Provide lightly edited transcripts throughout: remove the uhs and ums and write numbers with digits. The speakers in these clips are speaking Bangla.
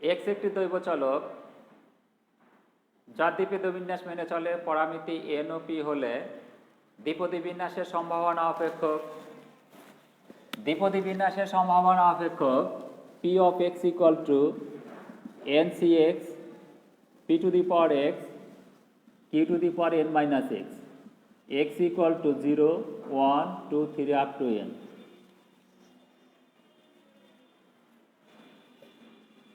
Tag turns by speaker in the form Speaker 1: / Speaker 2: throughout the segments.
Speaker 1: এক্স একটি দৈব চলক যার দ্বিপদী বিন্যাস মেনে চলে পরামিতি এন ও পি হলে দ্বিপদী বিন্যাসের সম্ভাবনা অপেক্ষক P of X equal to N C X P to the power X Q to the power N minus X X equal to 0 1 2 3 up to N.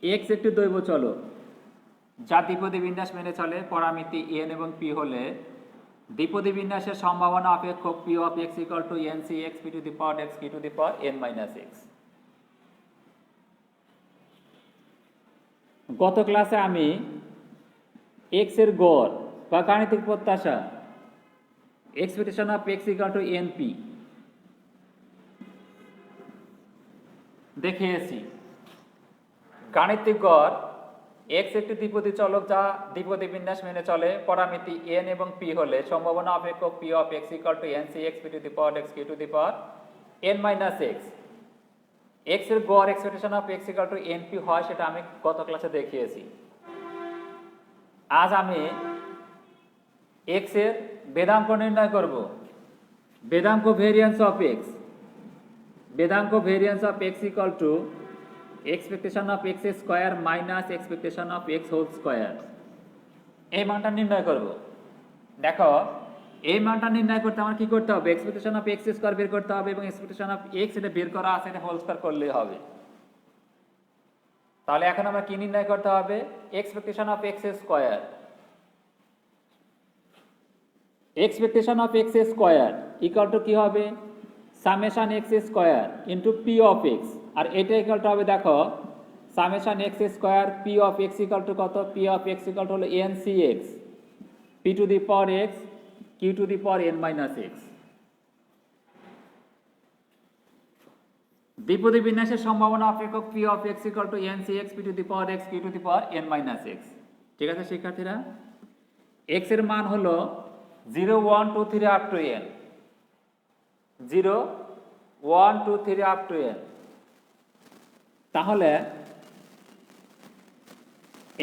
Speaker 1: X একটি দৈব চলক যা দ্বিপদী বিন্যাস মেনে চলে পরামিতি এন এবং পি হলে দ্বিপদী বিন্যাসের সম্ভাবনা অপেক্ষক P of X equal to N C X P to the power X Q to the power N minus X. গত ক্লাসে আমি এক্স এর গড় বা গাণিতিক প্রত্যাশা expectation of X equal to N P দেখিয়েছি। গাণিতিক গড় এক্স একটি দ্বিপদী চলক যা দ্বিপদী বিন্যাস মেনে চলে পরামিতি এন এবং পি হলে সম্ভাবনা অপেক্ষক P of X equal to N C X P to the power X Q to the power N minus X. X এর গড় expectation of X equal to N P হয় সেটা আমি গত ক্লাসে দেখিয়েছি। আজ আমি এক্স এর বেদাঙ্ক নির্ণয় করব। বেদাঙ্ক variance of X equal to expectation of X square minus expectation of X whole square. এই মানটা নির্ণয় করব। দেখো এই মানটা নির্ণয় করতে আমার কি করতে হবে, এক্সপেকটেশন অফ এক্স স্কোয়ার বের করতে হবে এবং এক্সপেকটেশন অফ এক্স এটা বের করা আছে, এটা হোল স্কোয়ার করলেই হবে। তাহলে এখন আমরা কি নির্ণয় করতে হবে, expectation of X square equal to কি হবে, summation X square into P of X. আর এটা ইকুয়াল টু হবে দেখো summation X square P of X equal to কত, P of X equal to হলো N C X P to the power X Q to the power N minus X. দ্বিপদী বিন্যাসের সম্ভাবনা অপেক্ষক P of X equal to N C X P to the power X Q to the power N minus X. ঠিক আছে শিক্ষার্থীরা, এক্স এর মান হলো 0 1 2 3 up to N, 0 1 2 3 up to N. তাহলে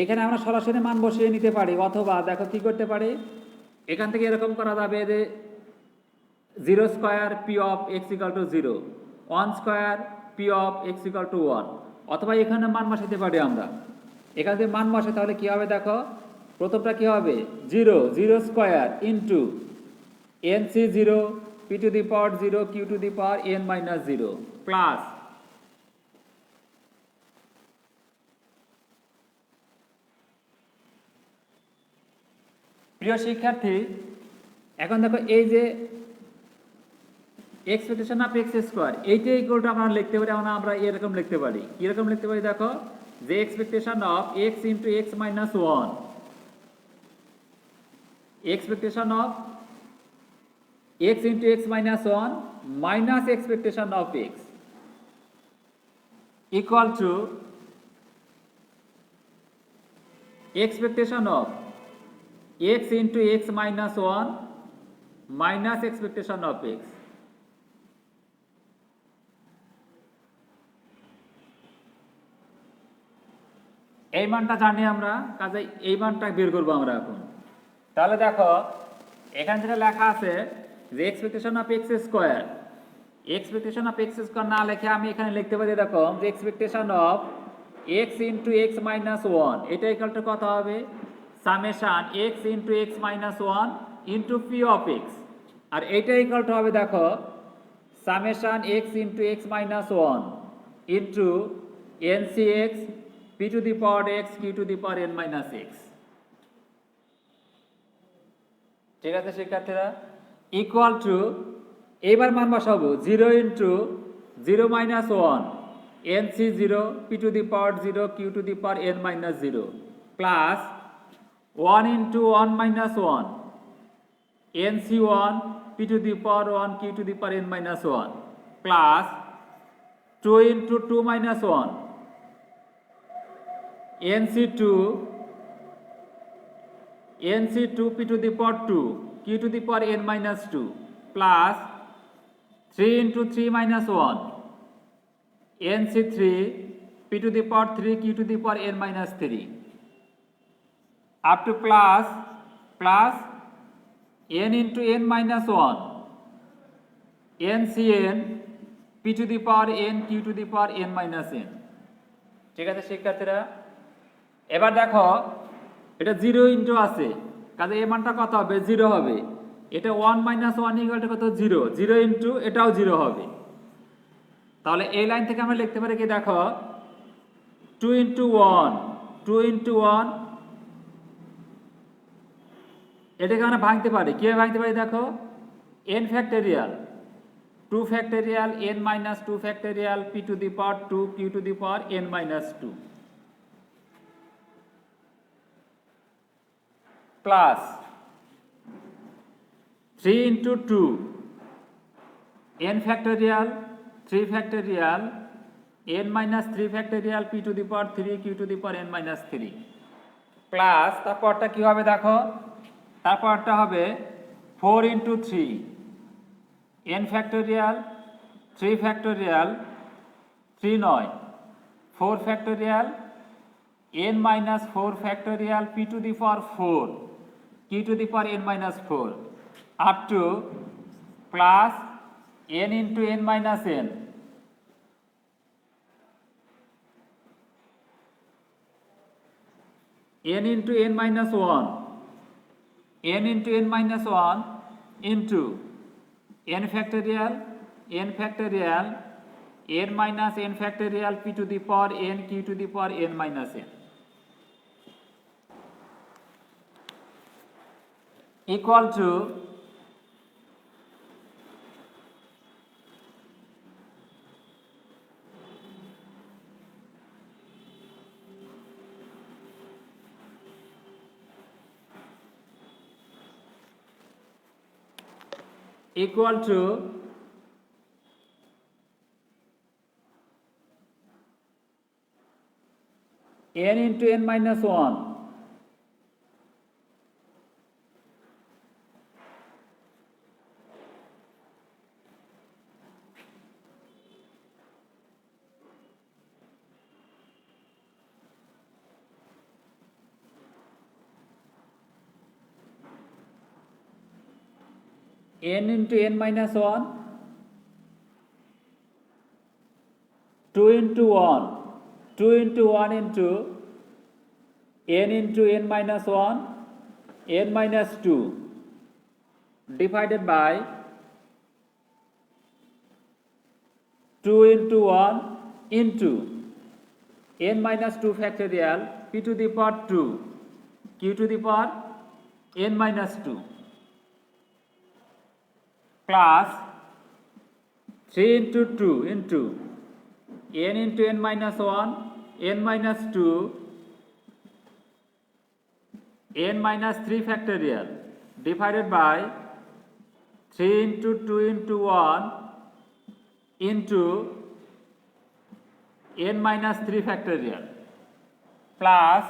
Speaker 1: এখানে আমরা সরাসরি মান বসিয়ে নিতে পারি, অথবা দেখো কি করতে পারি, এখান থেকে এরকম করা যাবে যে 0 square P of X equal to 0, 1 square P of X equal to 1, অথবা এখানে মান বসাতে পারি আমরা। এখান থেকে মান বসে তাহলে কি হবে দেখো, প্রথমটা কি হবে 0 square into N C 0 P to the power 0 Q to the power N minus 0 plus প্রিয় শিক্ষার্থী, এখন দেখো এই যে এক্সপেকটেশন অফ এক্স স্কোয়ার এইটাই ইকুয়াল টু আমরা লিখতে পারি, আমরা এরকম লিখতে পারি। কিরকম লিখতে পারি দেখো, যে expectation of X into X minus 1, expectation of x into x minus 1 minus expectation of x equal to expectation of x into x minus 1 minus expectation of x। এই মানটা জানি আমরা, কাজে এই মানটা বের করবো আমরা এখন। তাহলে দেখো এখানে যেটা লেখা আছে যে এক্সপেকটেশন অফ এক্স স্কোয়ার না লিখে আমি এখানে লিখতে পারি দেখো যে expectation of X into X minus 1, এটা ইকুয়াল টু কত হবে, summation X into X minus 1 into P of X. আর এটা ইকুয়াল টু হবে দেখো summation X into X minus 1 into N C X P to the power X Q to the power N minus X. ঠিক আছে শিক্ষার্থীরা, ইকুয়াল টু এইবার মান বসাবো 0 into 0 minus 1 N C 0 P to the power 0 Q to the power N minus 0 plus 1 into 1 minus 1 N C 1 P to the power 1 Q to the power N minus 1 plus 2 into 2 minus 1 N C 2 p to the power 2 q to the power n minus 2 plus 3 into 3 minus 1 nc3 p p to the power 3 q to the power n minus 3 up to plus n into n minus 1 n cn p to the power n q to the power n minus n। ঠিক আছে শিক্ষার্থীরা, এবার দেখো এটা 0 ইনটু আছে, কাজে এই মানটা কত হবে? 0 হবে। এটা 1 minus 1 ইকুয়াল টু কত? 0। 0 ইনটু এটাও 0 হবে। তাহলে এই লাইন থেকে আমরা লিখতে পারি কি? দেখো 2 ইনটু 1 2 ইনটু 1, এটাকে আমরা ভাঙতে পারি। কীভাবে ভাঙতে পারি? দেখো n factorial 2 factorial n minus 2 factorial p to the power 2 q to the power n minus 2 plus 3 into 2 n factorial 3 factorial n minus 3 factorial p to the power 3 q to the power n minus 3 plus তারপরটা কী হবে? দেখো তারপরটা হবে 4 ইন্টু 3 n ফ্যাক্টোরিয়াল 3 ফ্যাক্টোরিয়াল 3 নয় 4 factorial n minus 4 factorial p to the power 4 q to the power n minus 4 up to plus n into n minus n n into n minus 1 n into n minus 1 into n factorial n factorial n minus n factorial p to the power n q to the power n minus n equal to n into n minus 1 n into n minus 1 2 into 1 2 into 1 into n into n minus 1 n minus 2 divided by 2 into 1 into n minus 2 factorial p to the power 2 q to the power n minus 2 plus 3 into 2 into n into n minus 1 n minus 2 n minus 3 factorial divided by 3 into 2 into 1 into n minus 3 factorial plus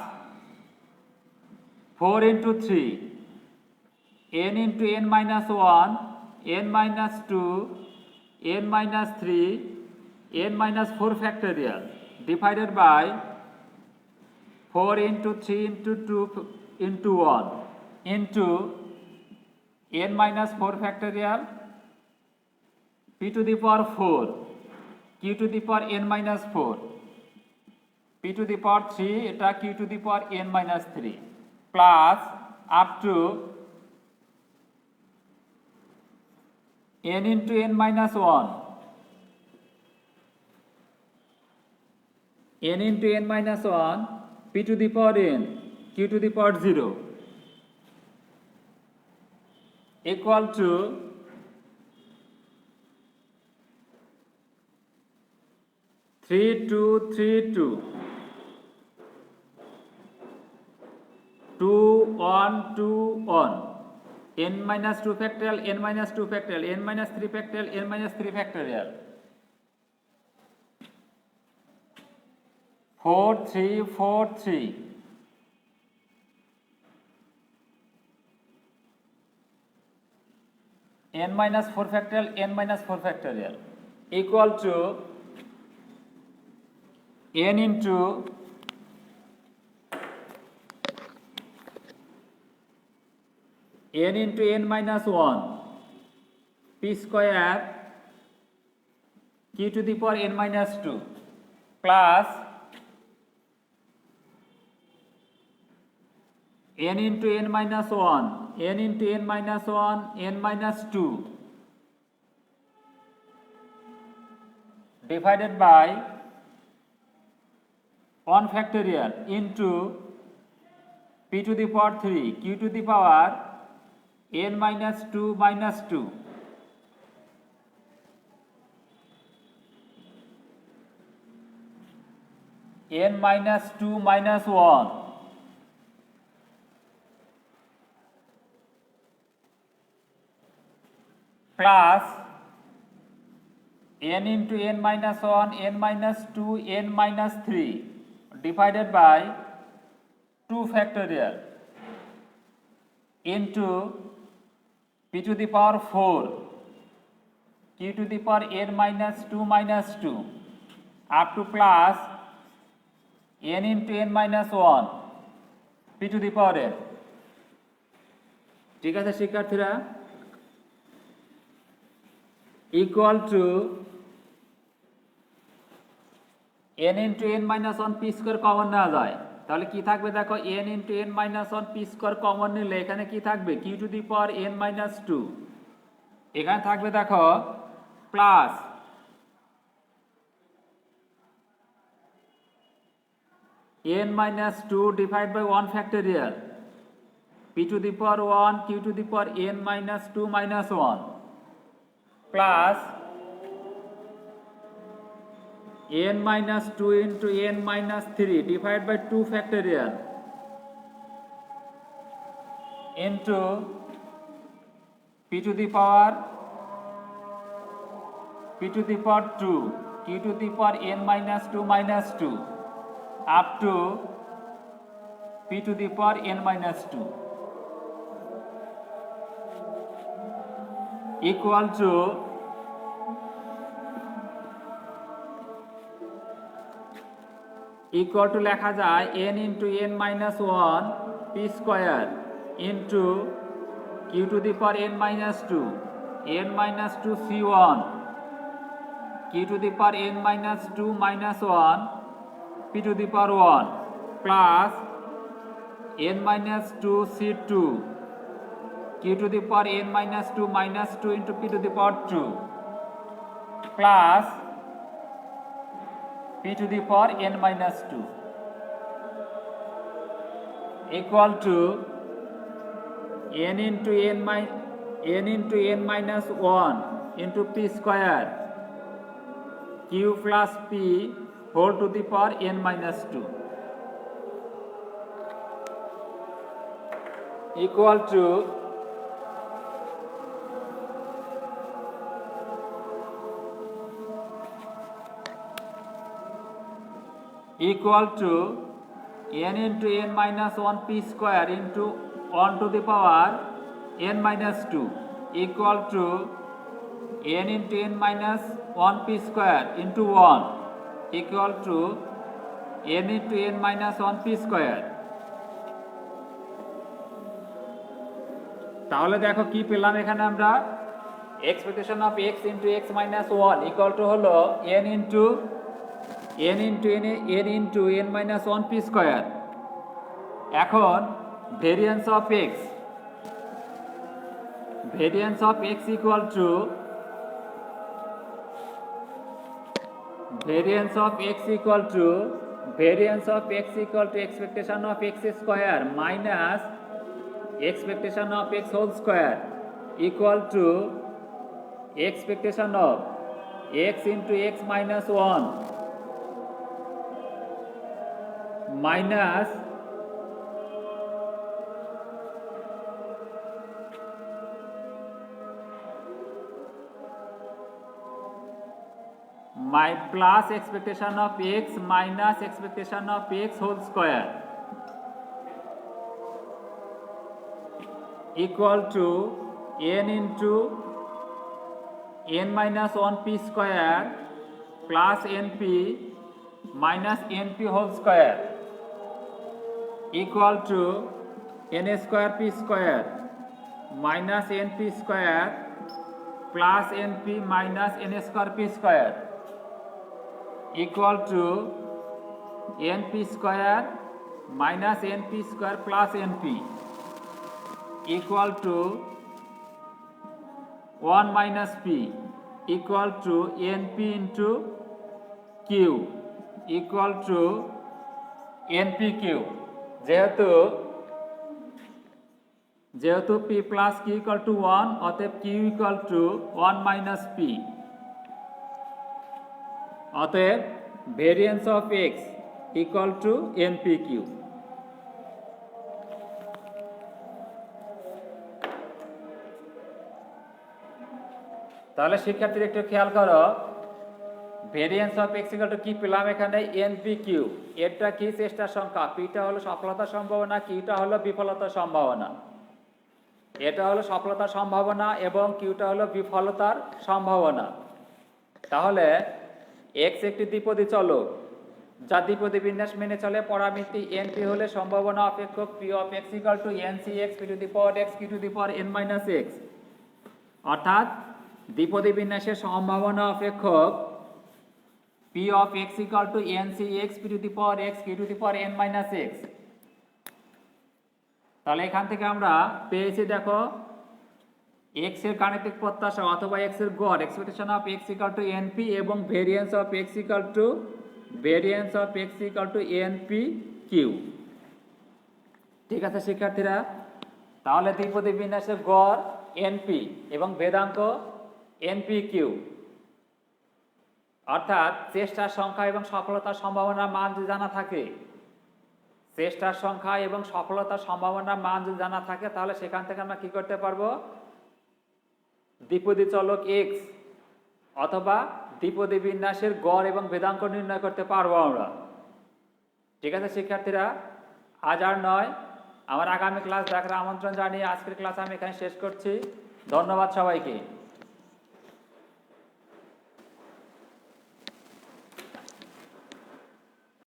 Speaker 1: 4 into 3 n into n minus 1 n minus 2 n minus 3 n minus 4 factorial divided by 4 into 3 into 2 into 1 into n minus 4 factorial p to the power 4 q to the power n minus 4 p to the power 3 এটা q to the power n minus 3 plus up to n into n minus 1 n into n minus 1 p to the power n q to the power 0 equal to 3 2 3 2 2 1 2 1 n minus 2 factorial n minus 2 factorial n minus 3 factorial n minus 3 factorial 4 3 4 3 n minus 4 factorial n minus 4 factorial equal to n into n minus 1 p square q to the power n minus 2 plus n into n minus 1 n into n minus 1 n minus 2 divided by 1 factorial into p to the power 3 q to the power n minus 2 minus 2 n minus 2 minus 1 plus n into n minus 1 n minus 2 n minus 3 divided by 2 factorial into p to the power 4 q to the power n minus 2 minus 2 up to plus n into n minus 1 p to the power n ঠিক আছে শিক্ষার্থীরা equal to n into n minus 1 p square common নেওয়া যায় তাহলে কি থাকবে দেখো n into n minus 1 p square common নিলে এখানে কি থাকবে q to the power n minus 2 এখানে থাকবে দেখো plus n minus 2 divided by 1 factorial p to the power 1 q to the power n minus 2 minus 1 plus n minus 2 into n minus 3 divided by 2 factorial into p to the power 2 q to the power n minus 2 minus 2 up to p to the power n minus 2 equal to লেখা যায় n into n minus 1 p square into q to the power n minus 2 n minus 2 c1 q to the power n minus 2 minus 1 p to the power 1 plus n minus 2 c2 q to the power n minus 2 minus 2 into p to the power 2 plus p to the power n minus 2 equal to n into n minus 1 into p square q plus p whole to the power n minus 2 equal to n into n minus 1 p square into 1 to the power n minus 2 equal to n into n minus 1 p square into 1 equal to n into n minus 1 p square তাহলে দেখো কি পেলাম এখানে আমরা expectation of x into x minus 1 equal to হলো n into n minus 1 p square এখন variance of x equal to expectation of x square minus expectation of x whole square equal to expectation of x into x minus 1 minus my plus expectation of x minus expectation of x whole square equal to n into n minus 1 p square plus np minus N P whole square equal to N square P square minus N P square plus N P minus N square P square equal to N P square minus N P square plus N P equal to 1 minus P equal to N P into Q equal to N P Q. যেহেতু পি প্লাস কিউ ইকুয়াল টু 1, অতএব কিউ ইকুয়াল টু 1 মাইনাস পি। অতএব variance of X equal to N P Q. তাহলে শিক্ষার্থীরা একটু খেয়াল করো, variance of X equal to কি পেলাম এখানে? NP Q. এরটা কি? চেষ্টার সংখ্যা। পিটা হলো সফলতার সম্ভাবনা, কিউটা হলো বিফলতার সম্ভাবনা। এটা হলো সফলতার সম্ভাবনা এবং কিউটা হলো বিফলতার সম্ভাবনা। তাহলে এক্স একটি দ্বিপদী চলক যা দ্বিপদী বিন্যাস মেনে চলে। পরামিতি এনপি হলে সম্ভাবনা অপেক্ষক P of X equal to N C X P to the power X Q to the power N minus X. অর্থাৎ দ্বিপদী বিন্যাসের সম্ভাবনা অপেক্ষক P of X equal to N C X P to the power X Q to the power N minus X. তাহলে এখান থেকে আমরা পেয়েছি, দেখো, এক্স এর গাণিতিক প্রত্যাশা অথবা এক্স এর গড় expectation of X equal to N P এবং variance of X equal to N P Q. ঠিক আছে শিক্ষার্থীরা, তাহলে দ্বিপদী বিন্যাসের গড় এনপি এবং ভেদাঙ্ক এনপি কিউ, অর্থাৎ চেষ্টার সংখ্যা এবং সফলতার সম্ভাবনার মান যদি জানা থাকে, চেষ্টার সংখ্যা এবং সফলতার সম্ভাবনার মান যদি জানা থাকে, তাহলে সেখান থেকে আমরা কি করতে পারবো? দ্বিপদী চলক এক্স অথবা দ্বিপদী বিন্যাসের গড় এবং ভেদাঙ্ক নির্ণয় করতে পারবো আমরা। ঠিক আছে শিক্ষার্থীরা, আজ আর নয়, আমার আগামী ক্লাস দেখার আমন্ত্রণ জানিয়ে আজকের ক্লাস আমি এখানে শেষ করছি। ধন্যবাদ সবাইকে।